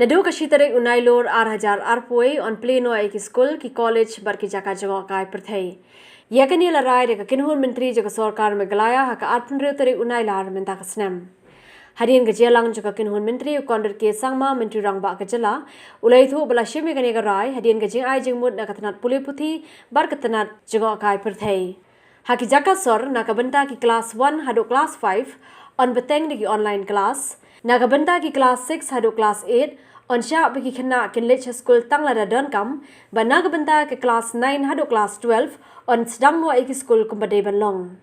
Naduh Tarik Nailur R1000 on Plie no ek skul ki college bar ki Jaka Jngoh kai pyrthei. Yakani larai de kynhun myntri Jaka sorkar Meghalaya haka Tarik Nailar mynta snem. Hadian gejelang Jaka kynhun myntri ukonder ke sangma myntri rang ba gejela ulai thu bala shimi gane garai hadian gejing ai jengmut na katnat Pule puthi bar katnat Jngoh kai pyrthei. Haki Jaka sor na kabenta ki class 1 hado class 5 on beteng di online class. Na kabenta ki class 6 hado class 8 on Shah bagi kena kynhun skul tang lada dan kam ba na kabenta ki class 9 hado class 12 on sedang no ek skul kumbade banlong.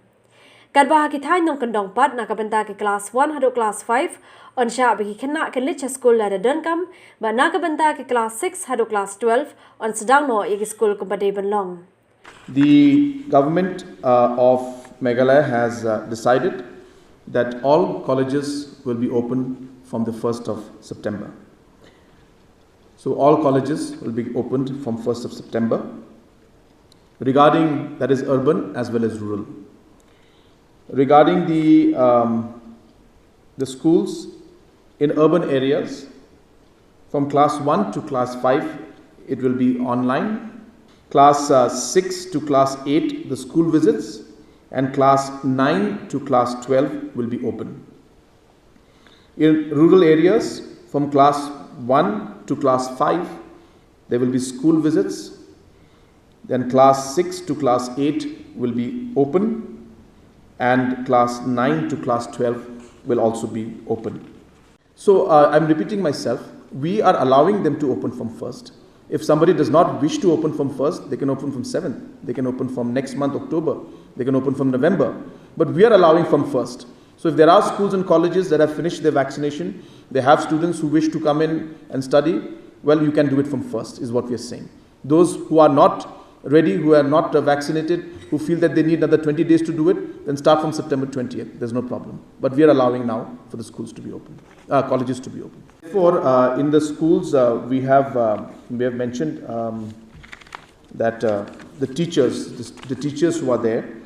Kadba haki thai nong kendong pat na kabenta ki class 1 hado class 5 on Shah bagi kena kynhun skul lada dan kam ba na kabenta ki class 6 hado class 12 on sedang no ek skul kumbade banlong. The government of Meghalaya has decided that all colleges will be open from the 1st of September. So all colleges will be opened from 1st of September regarding, that is, urban as well as rural. Regarding the schools in urban areas, from class 1 to class 5 it will be online. Class 6 to class 8 the school visits, and class 9 to class 12 will be open. In rural areas, from class 1 to class 5 there will be school visits, then class 6 to class 8 will be open, and class 9 to class 12 will also be open. So I'm repeating myself, we are allowing them to open from 1st. If somebody does not wish to open from 1st, they can open from 7th, they can open from next month October, they can open from November, but we are allowing from 1st. So if there are schools and colleges that have finished their vaccination, they have students who wish to come in and study, well, you can do it from 1st is what we are saying. Those who are not ready, who are not vaccinated, who feel that they need another 20 days to do it, then start from September 20th. There's no problem. But we are allowing now for the schools to be open, colleges to be open. Therefore, in the schools, we have mentioned that the teachers who are there,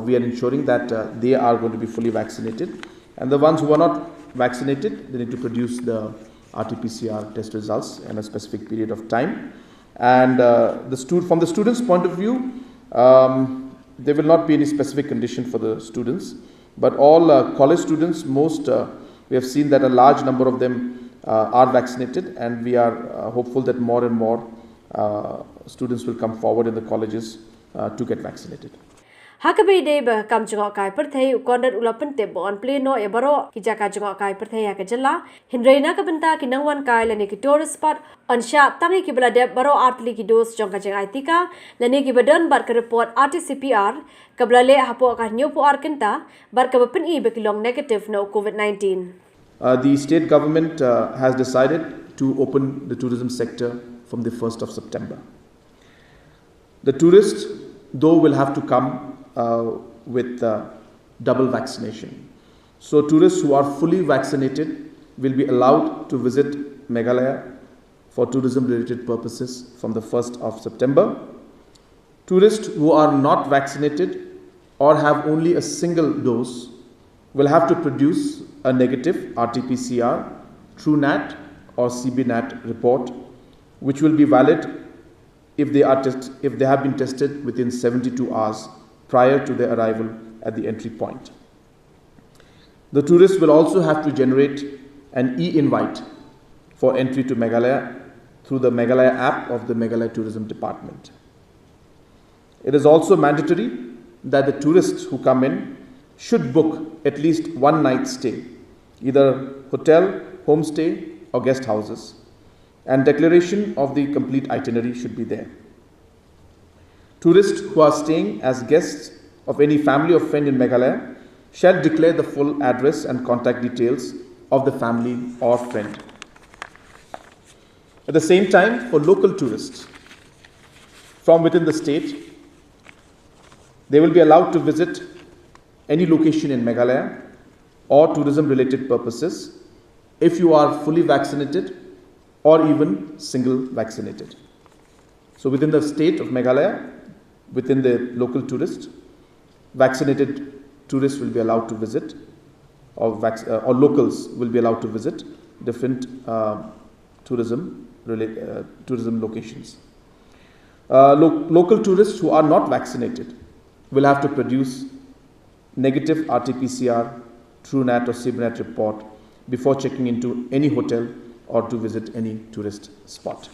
we are ensuring that they are going to be fully vaccinated, and the ones who are not vaccinated, they need to produce the RT-PCR test results in a specific period of time. And from the students' point of view, there will not be any specific condition for the students, but all college students, we have seen that a large number of them are vaccinated, and we are hopeful that more and more students will come forward in the colleges to get vaccinated. Hakabe de ba kam Jngoh kai pyrthei ukonder ulapan te bon Plie no e baro ki Jaka Jngoh kai pyrthei haka jela hinreina ka benta ki nangwan kai lani ki tourist spot on Shah tangi ki bala de baro artli ki dos jong ka jeng aitika lani ki badan bar ka report RT-PCR ka bala le hapo ka nyopo arkenta bar ka bapin I bekilong negative no COVID-19. The state government has decided to open the tourism sector from the 1st of September. The tourists, though, will have to come with double vaccination. So tourists who are fully vaccinated will be allowed to visit Meghalaya for tourism related purposes from the 1st of September. Tourists who are not vaccinated or have only a single dose will have to produce a negative RT-PCR, TrueNat or CBNat report, which will be valid if they have been tested within 72 hours prior to their arrival at the entry point. The tourists will also have to generate an e-invite for entry to Meghalaya through the Meghalaya app of the Meghalaya Tourism Department. It is also mandatory that the tourists who come in should book at least one night stay, either hotel, homestay or guest houses, and declaration of the complete itinerary should be there. Tourists who are staying as guests of any family or friend in Meghalaya shall declare the full address and contact details of the family or friend. At the same time, for local tourists from within the state, they will be allowed to visit any location in Meghalaya or tourism related purposes if you are fully vaccinated or even single vaccinated. So within the state of Meghalaya, within the local tourists, vaccinated tourists will be allowed to visit, or locals will be allowed to visit different tourism locations. Local tourists who are not vaccinated will have to produce negative RT-PCR, TrueNat or SibNat report before checking into any hotel or to visit any tourist spot.